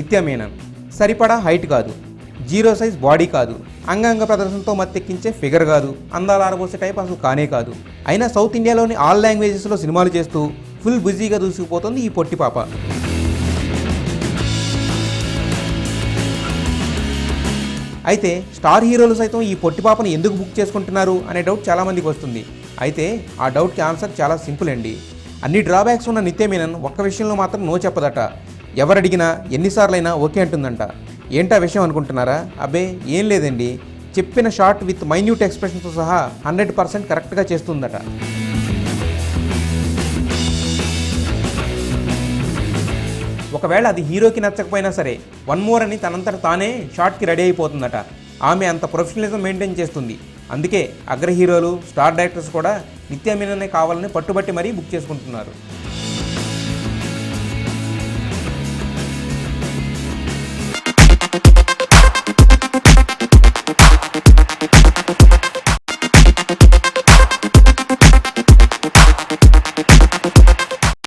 నిత్య మీనన్. సరిపడా హైట్ కాదు, జీరో సైజ్ బాడీ కాదు, అంగాంగ ప్రదర్శనతో మత్తెక్కించే ఫిగర్ కాదు, అందాలు ఆరబోసే టైప్ అసలు కానే కాదు. అయినా సౌత్ ఇండియాలోని ఆల్ లాంగ్వేజెస్లో సినిమాలు చేస్తూ ఫుల్ బిజీగా దూసుకుపోతుంది ఈ పొట్టి పాప. అయితే స్టార్ హీరోలు సైతం ఈ పొట్టి పాపను ఎందుకు బుక్ చేసుకుంటున్నారు అనే డౌట్ చాలామందికి వస్తుంది. అయితే ఆ డౌట్కి ఆన్సర్ చాలా సింపుల్ అండి. అన్ని డ్రాబ్యాక్స్ ఉన్న నిత్య మీనన్ ఒక్క విషయంలో మాత్రం నో చెప్పదట. ఎవరడిగినా ఎన్నిసార్లైనా ఓకే అంటుందంట. ఏంటా విషయం అనుకుంటున్నారా? అబ్బే ఏం లేదండి, చెప్పిన షార్ట్ విత్ మైన్యూట్ ఎక్స్ప్రెషన్తో సహా 100% కరెక్ట్గా చేస్తుందట. ఒకవేళ అది హీరోకి నచ్చకపోయినా సరే వన్ మోర్ అని తనంతట తానే షార్ట్కి రెడీ అయిపోతుందట. ఆమె అంత ప్రొఫెషనలిజం మెయింటైన్ చేస్తుంది. అందుకే అగ్ర హీరోలు, స్టార్ డైరెక్టర్స్ కూడా నిత్య మీననే కావాలని పట్టుబట్టి మరీ బుక్ చేసుకుంటున్నారు.